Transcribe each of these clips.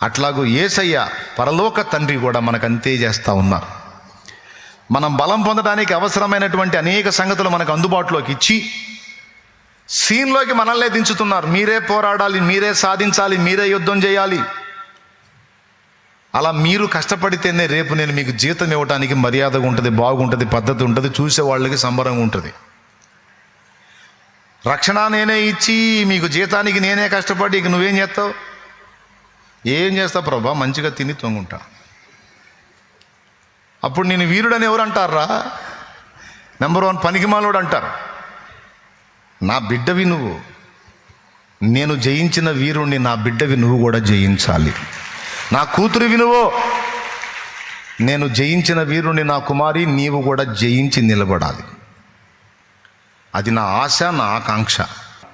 అట్లాగూ యేసయ్య పరలోక తండ్రి కూడా మనకు అంతే చేస్తూ ఉన్నారు. మనం బలం పొందడానికి అవసరమైనటువంటి అనేక సంగతులు మనకు అందుబాటులోకి ఇచ్చి సీన్లోకి మనల్నే దించుతున్నారు. మీరే పోరాడాలి, మీరే సాధించాలి, మీరే యుద్ధం చేయాలి. అలా మీరు కష్టపడితేనే రేపు నేను మీకు జీతం ఇవ్వడానికి మర్యాదగా ఉంటుంది, బాగుంటుంది, పద్ధతి ఉంటుంది, చూసే వాళ్ళకి సంబరంగా ఉంటుంది. రక్షణ నేనే ఇచ్చి మీకు జీతానికి నేనే కష్టపడి ఇక నువ్వేం చేస్తావు? ఏం చేస్తావు ప్రభా? మంచిగా తిని తొంగుంటా. అప్పుడు నేను వీరుడని ఎవరు అంటారా? నెంబర్ 1 పనికిమాలోడు అంటారు. నా బిడ్డవి నువ్వు, నేను జయించిన వీరుణ్ణి నా బిడ్డవి నువ్వు కూడా జయించాలి. నా కూతురివి నువ్వు, నేను జయించిన వీరుణ్ణి నా కుమారి నీవు కూడా జయించి నిలబడాలి. అది నా ఆశ, నా ఆకాంక్ష.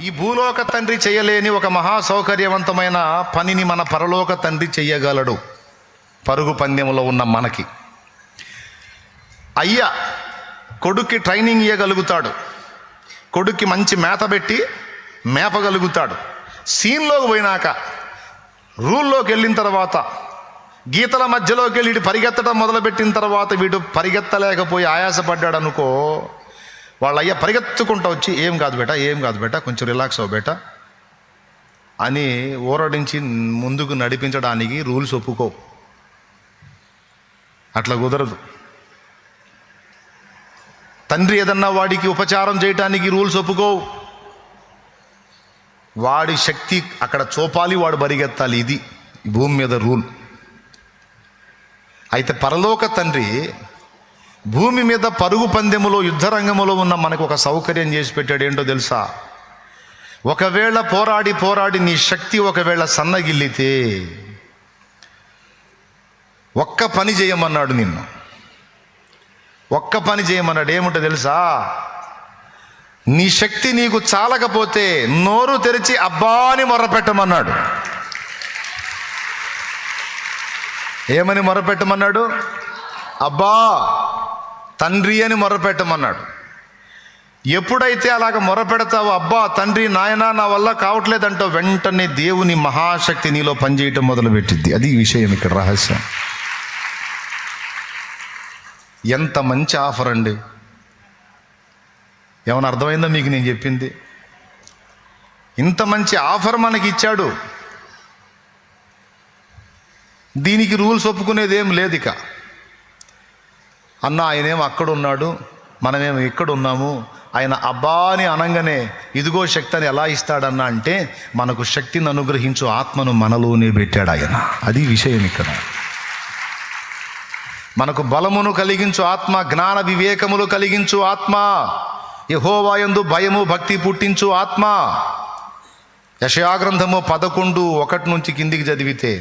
ఈ భూలోక తండ్రి చేయలేని ఒక మహా సౌకర్యవంతమైన పనిని మన పరలోక తండ్రి చెయ్యగలడు. పరుగు పందెంలో ఉన్న మనకి అయ్యా కొడుక్కి ట్రైనింగ్ ఇవ్వగలుగుతాడు, కొడుక్కి మంచి మేత పెట్టి మేపగలుగుతాడు. సీన్లోకి పోయినాక, రూల్లోకి వెళ్ళిన తర్వాత, గీతల మధ్యలోకి వెళ్ళి వీడు పరిగెత్తడం మొదలుపెట్టిన తర్వాత వీడు పరిగెత్తలేకపోయి ఆయాసపడ్డాడు అనుకో, వాళ్ళ అయ్యా పరిగెత్తుకుంటూ వచ్చి ఏం కాదు బేటా, ఏం కాదు బేటా, కొంచెం రిలాక్స్ అవ్వు బేటా అని ఊరడించి ముందుకు నడిపించడానికి రూల్స్ ఒప్పుకో. అట్లా కుదరదు. తండ్రి ఏదన్నా వాడికి ఉపచారం చేయటానికి రూల్స్ ఒప్పుకోవు. వాడి శక్తి అక్కడ చూపాలి, వాడు పరిగెత్తాలి. ఇది భూమి మీద రూల్. అయితే పరలోక తండ్రి భూమి మీద పరుగు పందెములో, యుద్ధరంగంలో ఉన్న మనకు ఒక సౌకర్యం చేసి పెట్టాడు. ఏంటో తెలుసా? ఒకవేళ పోరాడి నీ శక్తి ఒకవేళ సన్నగిల్లితే ఒక్క పని చేయమన్నాడు నిన్ను. ఒక్క పని చేయమన్నాడు. ఏముంటో తెలుసా? నీ శక్తి నీకు చాలకపోతే నోరు తెరిచి అబ్బా అని మొర్రపెట్టమన్నాడు. ఏమని మొర్రపెట్టమన్నాడు? అబ్బా, తండ్రి అని మొర్రపెట్టమన్నాడు. ఎప్పుడైతే అలాగ మొరపెడతావో, అబ్బా తండ్రి నాయనా నా వల్ల కావట్లేదంటో, వెంటనే దేవుని మహాశక్తి నీలో పనిచేయటం మొదలుపెట్టిద్ది. అది విషయం, ఇక్కడ రహస్యం. ఎంత మంచి ఆఫర్ అండి! ఏమైనా అర్థమైందా మీకు నేను చెప్పింది? ఇంత మంచి ఆఫర్ మనకి ఇచ్చాడు. దీనికి రూల్స్ ఒప్పుకునేది ఏం లేదు. ఇక అన్న ఆయనేమో అక్కడ ఉన్నాడు, మనమేమో ఇక్కడ ఉన్నాము. ఆయన అబ్బా అని అనగానే ఇదిగో శక్తి అని ఎలా ఇస్తాడన్నా అంటే, మనకు శక్తిని అనుగ్రహించు ఆత్మను మనలోనే పెట్టాడు ఆయన. అది విషయం ఇక్కడ. మనకు బలమును కలిగించు ఆత్మ, జ్ఞాన వివేకములు కలిగించు ఆత్మ, యెహోవా యందు భయము భక్తి పుట్టించు ఆత్మ. యెషయా గ్రంథము 11:1 నుంచి కిందికి చదివితే,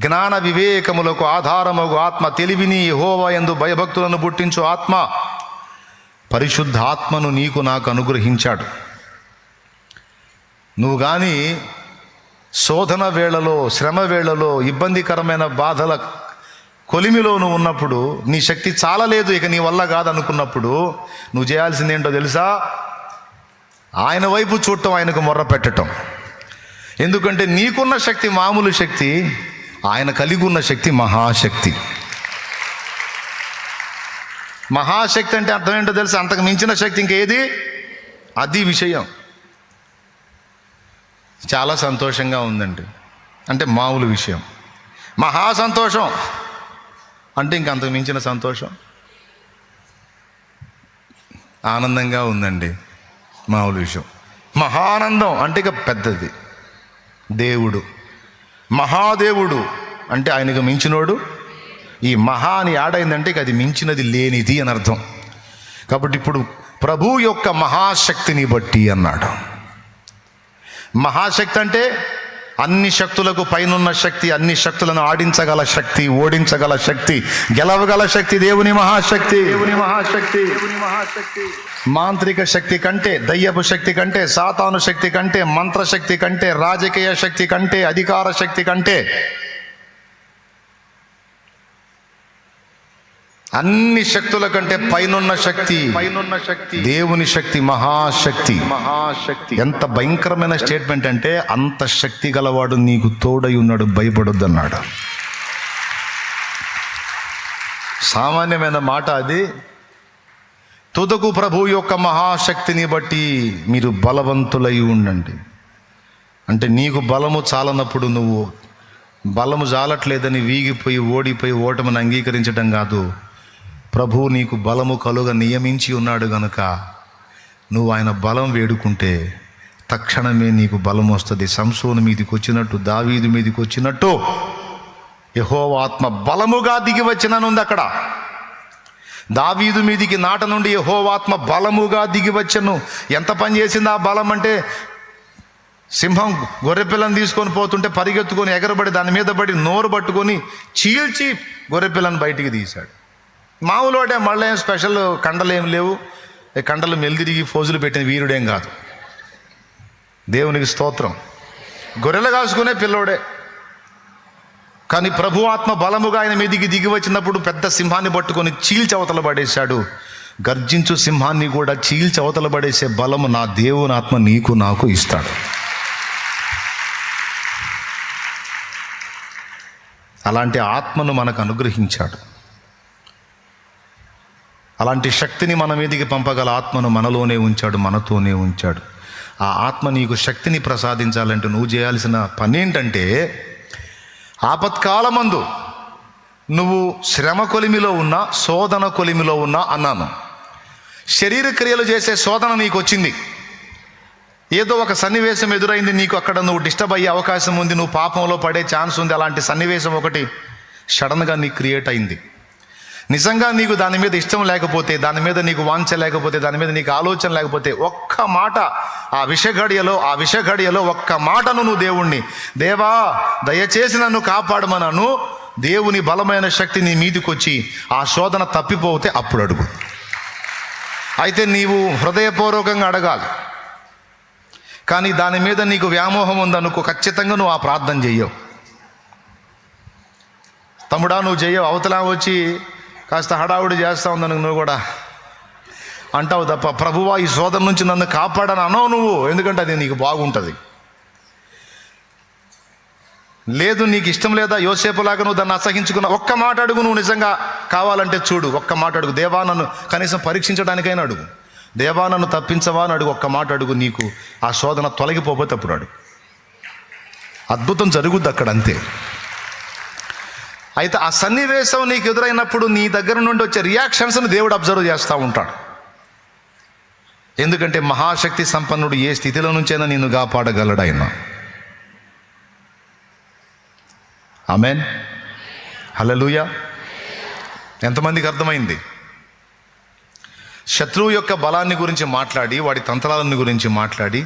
జ్ఞాన వివేకములకు ఆధారమగు ఆత్మ, తెలివిని యెహోవా యందు భయభక్తులను పుట్టించు ఆత్మ, పరిశుద్ధ ఆత్మను నీకు నాకు అనుగ్రహించాడు. నువ్వు కానీ శోధన వేళలో, శ్రమ వేళలో, ఇబ్బందికరమైన బాధల కొలిమిలో నువ్వు ఉన్నప్పుడు, నీ శక్తి చాలలేదు, ఇక నీ వల్ల కాదనుకున్నప్పుడు నువ్వు చేయాల్సింది ఏంటో తెలుసా? ఆయన వైపు చూడటం, ఆయనకు మొర్ర పెట్టడం. ఎందుకంటే నీకున్న శక్తి మామూలు శక్తి, ఆయన కలిగి ఉన్న శక్తి మహాశక్తి. మహాశక్తి అంటే అర్థం ఏంటో తెలుసా? అంతకు మించిన శక్తి ఇంకేది? అది విషయం. చాలా సంతోషంగా ఉందండి అంటే మామూలు విషయం. మహా సంతోషం అంటే ఇంకంతకు మించిన సంతోషం. ఆనందంగా ఉందండి, మామూలు విషయం. మహానందం అంటే ఇక పెద్దది. దేవుడు మహాదేవుడు అంటే ఆయనకు మించినోడు. ఈ మహా అని యాడైందంటే ఇక అది మించినది లేనిది అని అర్థం. కాబట్టి ఇప్పుడు ప్రభు యొక్క మహాశక్తిని బట్టి అన్నాడు. మహాశక్తి అంటే అన్ని శక్తులకు పైనున్న శక్తి, అన్ని శక్తులను ఆడించగల శక్తి, ఓడించగల శక్తి, గెలవగల శక్తి దేవుని మహాశక్తి. దేవుని మహాశక్తి, దేవుని మహాశక్తి. మాంత్రిక శక్తి కంటే, దయ్యపు శక్తి కంటే, సాతాను శక్తి కంటే, మంత్రశక్తి కంటే, రాజకీయ శక్తి కంటే, అధికార శక్తి కంటే, అన్ని శక్తుల కంటే పైనున్న శక్తి దేవుని శక్తి, మహాశక్తి. ఎంత భయంకరమైన స్టేట్మెంట్ అంటే, అంత శక్తి గలవాడు నీకు తోడై ఉన్నాడు, భయపడొద్దు అన్నాడు. సామాన్యమైన మాట అది. తుదకు ప్రభు యొక్క మహాశక్తిని బట్టి మీరు బలవంతులై ఉండండి. అంటే నీకు బలము చాలనప్పుడు నువ్వు బలము చాలట్లేదని వీగిపోయి ఓడిపోయి ఓటమిని అంగీకరించడం కాదు. ప్రభువు నీకు బలము కలుగా నియమించి ఉన్నాడు గనుక నువ్వు ఆయన బలం వేడుకుంటే తక్షణమే నీకు బలం వస్తుంది. సంసోను మీదికి వచ్చినట్టు, దావీదు మీదికి వచ్చినట్టు యెహోవా ఆత్మ బలముగా దిగి వచ్చిననుంది అక్కడ. దావీదు మీదికి నాట నుండి యెహోవా ఆత్మ బలముగా దిగి వచ్చను. ఎంత పని చేసింది ఆ బలం అంటే, సింహం గొర్రెపిల్లని తీసుకొని పోతుంటే పరిగెత్తుకొని ఎగరబడి దాని మీద పడి నోరు పట్టుకొని చీల్చి గొర్రెపిల్లని బయటికి తీశాడు. మామూలుడే, మళ్ళీ ఏం స్పెషల్ కండలు ఏం లేవు, కండలు మెలిదిరిగి ఫోజులు పెట్టిన వీరుడేం కాదు. దేవునికి స్తోత్రం. గొర్రెలు కాసుకునే పిల్లోడే. కానీ ప్రభు ఆత్మ బలముగా ఆయన మీదికి దిగి వచ్చినప్పుడు పెద్ద సింహాన్ని పట్టుకొని చీల్చవతల పడేశాడు. గర్జించు సింహాన్ని కూడా చీల్చవతల పడేసే బలము నా దేవుని ఆత్మ నీకు నాకు ఇస్తాడు. అలాంటి ఆత్మను మనకు అనుగ్రహించాడు. అలాంటి శక్తిని మన మీదికి పంపగల ఆత్మను మనలోనే ఉంచాడు, మనతోనే ఉంచాడు. ఆ ఆత్మ నీకు శక్తిని ప్రసాదించాలంటే నువ్వు చేయాల్సిన పని ఏంటంటే, ఆపత్కాలమందు నువ్వు శ్రమ కొలిమిలో ఉన్నా, శోధన కొలిమిలో ఉన్నా అన్నాను. శరీర క్రియలు చేసే శోధన నీకు వచ్చింది. ఏదో ఒక సన్నివేశం ఎదురైంది నీకు, అక్కడ నువ్వు డిస్టర్బ్ అయ్యే అవకాశం ఉంది, నువ్వు పాపంలో పడే ఛాన్స్ ఉంది. అలాంటి సన్నివేశం ఒకటి సడన్గా నీకు క్రియేట్ అయింది. నిజంగా నీకు దాని మీద ఇష్టం లేకపోతే, దాని మీద నీకు వాంఛ లేకపోతే, దాని మీద నీకు ఆలోచన లేకపోతే, ఒక్క మాట ఆ విషఘడియలో ఒక్క మాటను నువ్వు దేవుణ్ణి, దేవా దయచేసి నన్ను కాపాడమనను. దేవుని బలమైన శక్తి నీ మీదికొచ్చి ఆ శోధన తప్పిపోతే అప్పుడు అడుగు. అయితే నీవు హృదయపూర్వకంగా అడగాలి. కానీ దాని మీద నీకు వ్యామోహం ఉందనుకో, ఖచ్చితంగా నువ్వు ఆ ప్రార్థన చెయ్యవు. తమ్ముడా నువ్వు చెయ్యవు. అవతల వచ్చి కాస్త హడావుడి చేస్తా ఉందను నువ్వు కూడా అంటావు తప్ప, ప్రభువా ఈ శోధన నుంచి నన్ను కాపాడని అనవు నువ్వు. ఎందుకంటే అది నీకు బాగుంటుంది. లేదు నీకు ఇష్టం లేదా, యోసేపులాగా నువ్వు దాన్ని అసహించుకున్న, ఒక్క మాట అడుగు. నువ్వు నిజంగా కావాలంటే చూడు, ఒక్క మాట అడుగు. దేవా నన్ను కనీసం పరీక్షించడానికైనా అడుగు. దేవా నన్ను తప్పించవా అని అడుగు. ఒక్క మాట అడుగు. నీకు ఆ శోధన తొలగిపోతే అప్పుడు అడుగు. అద్భుతం జరుగుద్ది అక్కడ, అంతే. అయితే ఆ సన్నివేశం నీకు ఎదురైనప్పుడు నీ దగ్గర నుండి వచ్చే రియాక్షన్స్ని దేవుడు అబ్జర్వ్ చేస్తూ ఉంటాడు. ఎందుకంటే మహాశక్తి సంపన్నుడు ఏ స్థితిలో నుంచైనా నిన్ను కాపాడగలడు ఆయన. ఆమేన్, హల్లెలూయా. ఎంతమందికి అర్థమైంది? శత్రువు యొక్క బలాన్ని గురించి మాట్లాడి, వాడి తంత్రాలను గురించి మాట్లాడి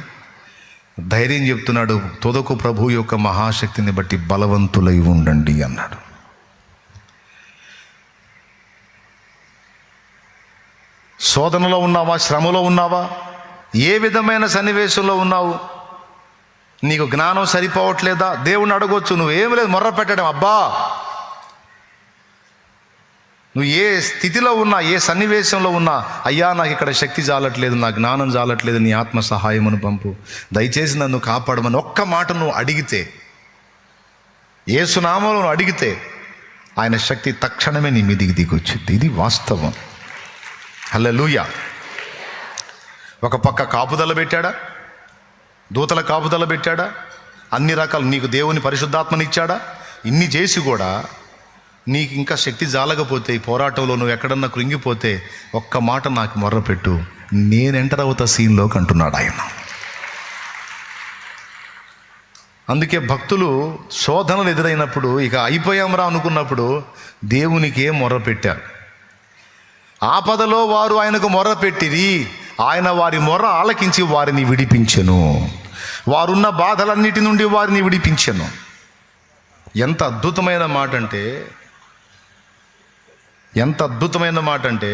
ధైర్యం చెప్తున్నాడు. తుదకు ప్రభు యొక్క మహాశక్తిని బట్టి బలవంతులై ఉండండి అన్నాడు. శోధనలో ఉన్నావా, శ్రమలో ఉన్నావా, ఏ విధమైన సన్నివేశంలో ఉన్నావు, నీకు జ్ఞానం సరిపోవట్లేదా, దేవుణ్ణి అడగొచ్చు. నువ్వేం లేదు, మొర్ర పెట్టడం. అబ్బా నువ్వు ఏ స్థితిలో ఉన్నా, ఏ సన్నివేశంలో ఉన్నా, అయ్యా నాకు ఇక్కడ శక్తి చాలట్లేదు, నా జ్ఞానం చాలట్లేదు, నీ ఆత్మ సహాయమును పంపు, దయచేసి నన్ను కాపాడమని ఒక్క మాట నువ్వు అడిగితే, యేసు నామములో నువ్వు అడిగితే ఆయన శక్తి తక్షణమే నీ మీదికి దిగొచ్చింది. ఇది వాస్తవం. హల్లెలూయా. ఒక పక్క కాపుదల పెట్టాడా, దూతల కాపుదల పెట్టాడా, అన్ని రకాలు నీకు దేవుని పరిశుద్ధాత్మనిచ్చాడా, ఇన్ని చేసి కూడా నీకు ఇంకా శక్తి జాలకపోతే, ఈ పోరాటంలో నువ్వు ఎక్కడన్నా కృంగిపోతే ఒక్క మాట నాకు మొర్రపెట్టు, నేను ఎంటర్ అవుతా సీన్లోకి అంటున్నాడు ఆయన. అందుకే భక్తులు శోధనలు ఎదురైనప్పుడు ఇక అయిపోయాంరా అనుకున్నప్పుడు దేవునికి ఏం మొర్రపెట్టారు. ఆపదలో వారు ఆయనకు మొర్రపెట్టిరి, ఆయన వారి మొర్ర ఆలకించి వారిని విడిపించెను. వారున్న బాధలన్నిటి నుండి వారిని విడిపించెను. ఎంత అద్భుతమైన మాట అంటే, ఎంత అద్భుతమైన మాట అంటే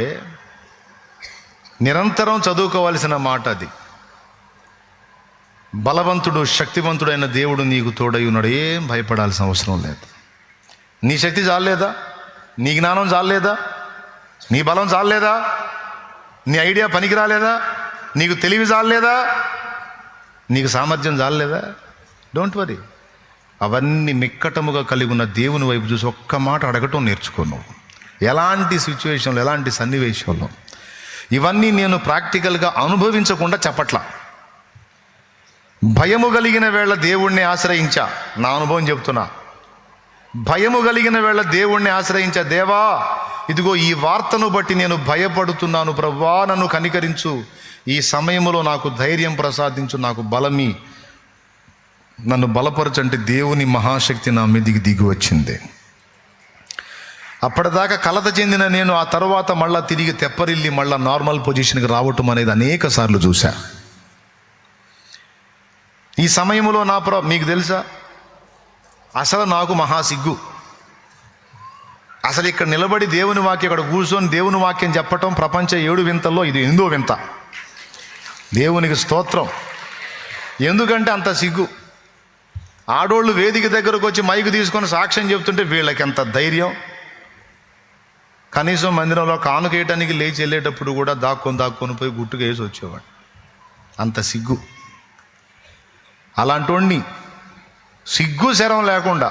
నిరంతరం చదువుకోవాల్సిన మాట అది. బలవంతుడు శక్తివంతుడైన దేవుడు నీకు తోడై ఉన్నాడు. ఏం భయపడాల్సిన అవసరం లేదు. నీ శక్తి చాలేదా, నీ జ్ఞానం చాలేదా, నీ బలం చాలేదా? నీ ఐడియా పనికి రాలేదా? నీకు తెలివి చాలేదా? నీకు సామర్థ్యం చాలేదా? Don't worry. అవన్నీ మిక్కటముగా కలిగి ఉన్న దేవుని వైపు చూసి ఒక్క మాట అడగటం నేర్చుకున్నావు. ఎలాంటి సిచ్యువేషన్లో, ఎలాంటి సన్నివేశంలో. ఇవన్నీ నేను ప్రాక్టికల్గా అనుభవించకుండా చెప్పట్లా. భయము కలిగిన వేళ దేవుణ్ణి ఆశ్రయించా. నా అనుభవం చెప్తున్నా. భయము కలిగిన వేళ దేవుణ్ణి ఆశ్రయించా. దేవా, ఇదిగో ఈ వార్తను బట్టి నేను భయపడుతున్నాను. ప్రభువా, నన్ను కనికరించు. ఈ సమయంలో నాకు ధైర్యం ప్రసాదించు, నాకు బలమి, నన్ను బలపరచంటే దేవుని మహాశక్తి నా మీదికి దిగి వచ్చింది. అప్పటిదాకా కలత చెందిన నేను ఆ తర్వాత మళ్ళా తిరిగి తెప్పరిల్లి మళ్ళా నార్మల్ పొజిషన్కి రావటం అనేది అనేక సార్లు చూశా. ఈ సమయంలో మీకు తెలుసా, అసలు నాకు మహాసిగ్గు. అసలు ఇక్కడ నిలబడి దేవుని వాక్యం, ఇక్కడ కూర్చొని దేవుని వాక్యం చెప్పటం ప్రపంచ 7 వింతల్లో ఇది 8వ వింత. దేవునికి స్తోత్రం. ఎందుకంటే అంత సిగ్గు. ఆడోళ్ళు వేదిక దగ్గరకు వచ్చి మైకు తీసుకొని సాక్ష్యం చెప్తుంటే వీళ్ళకి ఎంత ధైర్యం. కనీసం మందిరంలో కానుకేయటానికి లేచి వెళ్ళేటప్పుడు కూడా దాక్కొని పోయి గుట్టుగా వేసి వచ్చేవాడు. అంత సిగ్గు. అలాంటి సిగ్గు శరం లేకుండా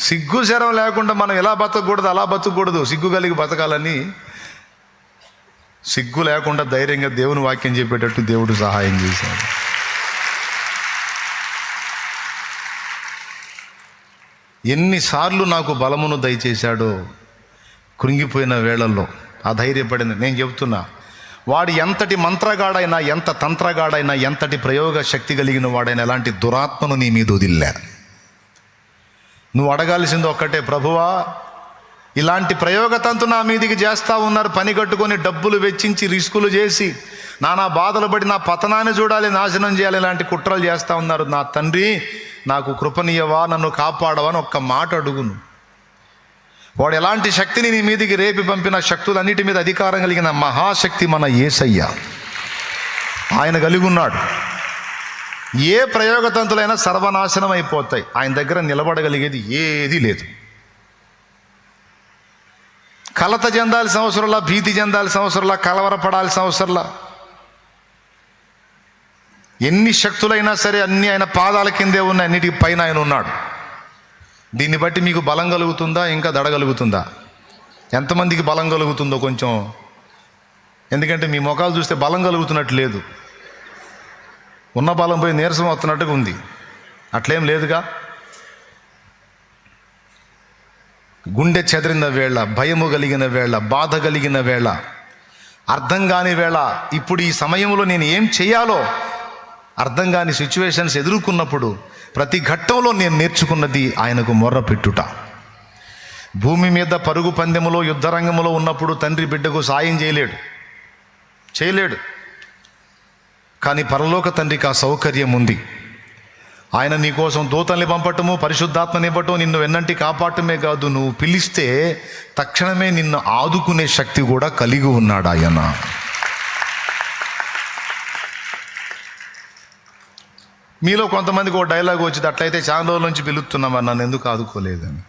సిగ్గు శరం లేకుండా మనం ఎలా బతకూడదు అలా బతకూడదు. సిగ్గు కలిగి బతకాలని, సిగ్గు లేకుండా ధైర్యంగా దేవుని వాక్యం చెప్పేటట్టు దేవుడు సహాయం చేశాడు. ఎన్నిసార్లు నాకు బలమును దయచేశాడో కృంగిపోయిన వేళల్లో అధైర్యపడిన. నేను చెబుతున్నా, వాడు ఎంతటి మంత్రగాడైనా, ఎంత తంత్రగాడైనా, ఎంతటి ప్రయోగ శక్తి కలిగిన వాడైనా ఎలాంటి దురాత్మను నీ మీద వదిల్లే. నువ్వు అడగాల్సింది ఒక్కటే, ప్రభువా, ఇలాంటి ప్రయోగతంతు నా మీదికి చేస్తూ ఉన్నారు. పని కట్టుకొని డబ్బులు వెచ్చించి రిస్కులు చేసి నానా బాధలు పడి నా పతనాన్ని చూడాలి, నాశనం చేయాలి, ఇలాంటి కుట్రలు చేస్తూ ఉన్నారు. నా తండ్రి, నాకు కృపనీయవా, నన్ను కాపాడవా అని ఒక్క మాట అడుగును. వాడు ఎలాంటి శక్తిని నీ మీదికి రేపి పంపిన శక్తులన్నిటి మీద అధికారం కలిగిన మహాశక్తి మన యేసయ్య. ఆయన కలిగి ఉన్నాడు. ఏ ప్రయోగతంతులైనా సర్వనాశనం అయిపోతాయి. ఆయన దగ్గర నిలబడగలిగేది ఏదీ లేదు. కలత చెందాల్సిన అవసరంలా, భీతి చెందాల్సిన అవసరంలా, కలవరపడాల్సిన అవసరంలా. ఎన్ని శక్తులైనా సరే అన్నీ ఆయన పాదాల కిందే ఉన్నాయి. అన్నిటికి పైన ఆయన ఉన్నాడు. దీన్ని బట్టి మీకు బలం కలుగుతుందా, ఇంకా దడగలుగుతుందా? ఎంతమందికి బలం కలుగుతుందో కొంచెం, ఎందుకంటే మీ ముఖాలు చూస్తే బలం కలుగుతున్నట్టు లేదు. ఉన్న బలం పోయి నీరసం అవుతున్నట్టుగా ఉంది. అట్లేం లేదుగా. గుండె చెదిరిన వేళ, భయము కలిగిన వేళ, బాధ కలిగిన వేళ, అర్థం కాని వేళ, ఇప్పుడు ఈ సమయంలో నేను ఏం చేయాలో అర్థం కాని సిచ్యువేషన్స్ ఎదుర్కొన్నప్పుడు ప్రతి ఘట్టంలో నేను నేర్చుకున్నది ఆయనకు మొర్ర పెట్టుట. భూమి మీద పరుగు పందెములో, యుద్ధరంగంలో ఉన్నప్పుడు తండ్రి బిడ్డకు సాయం చేయలేడు. కానీ పరలోక తండ్రికి ఆ సౌకర్యం ఉంది. ఆయన నీకోసం దూతల్ని పంపటము, పరిశుద్ధాత్మని ఇవ్వటం, నిన్ను వెన్నంటి కాపాడటమే కాదు, నువ్వు పిలిస్తే తక్షణమే నిన్ను ఆదుకునే శక్తి కూడా కలిగి ఉన్నాడు ఆయన. మీలో కొంతమందికి ఒక డైలాగ్ వచ్చింది, అట్లయితే చాలా రోజుల నుంచి పిలుస్తున్నామని, నన్ను ఎందుకు ఆదుకోలేదని.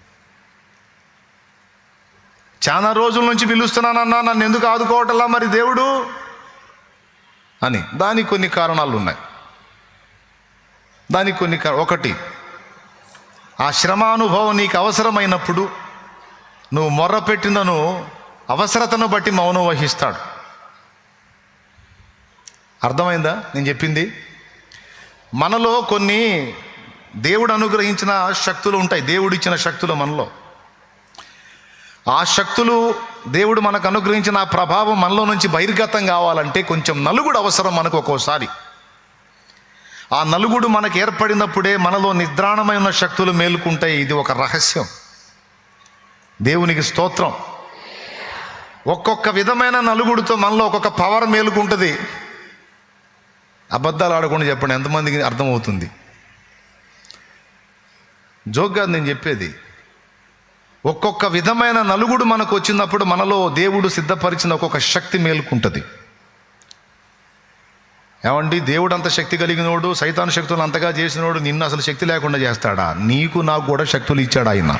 చాలా రోజుల నుంచి పిలుస్తున్నానన్నా, నన్ను ఎందుకు ఆదుకోవటంలా మరి దేవుడు అని. దానికి కొన్ని కారణాలు ఉన్నాయి. ఒకటి, ఆ శ్రమానుభవం నీకు అవసరమైనప్పుడు నువ్వు మొర్రపెట్టినను అవసరతను బట్టి మౌనం వహిస్తాడు. అర్థమైందా నేను చెప్పింది? మనలో కొన్ని దేవుడు అనుగ్రహించిన శక్తులు ఉంటాయి. దేవుడిచ్చిన శక్తులు మనలో. ఆ శక్తులు, దేవుడు మనకు అనుగ్రహించిన ఆ ప్రభావం మనలో నుంచి బహిర్గతం కావాలంటే కొంచెం నలుగుడు అవసరం మనకు ఒక్కోసారి. ఆ నలుగుడు మనకు ఏర్పడినప్పుడే మనలో నిద్రాణమై ఉన్న శక్తులు మేలుకుంటాయి. ఇది ఒక రహస్యం. దేవునికి స్తోత్రం. ఒక్కొక్క విధమైన నలుగుడితో మనలో ఒక్కొక్క పవర్ మేలుకుంటుంది. అబద్ధాలు ఆడకుండా చెప్పండి, ఎంతమందికి అర్థమవుతుంది? జోక్ కాదు నేను చెప్పేది. ఒక్కొక్క విధమైన నలుగుడు మనకు వచ్చినప్పుడు మనలో దేవుడు సిద్ధపరిచిన ఒక్కొక్క శక్తి మేలుకుంటుంది. ఏమండి, దేవుడు అంత శక్తి కలిగినోడు, సైతాను శక్తులు అంతగా చేసినోడు నిన్ను అసలు శక్తి లేకుండా చేస్తాడా? నీకు నాకు కూడా శక్తులు ఇచ్చాడు ఆయన.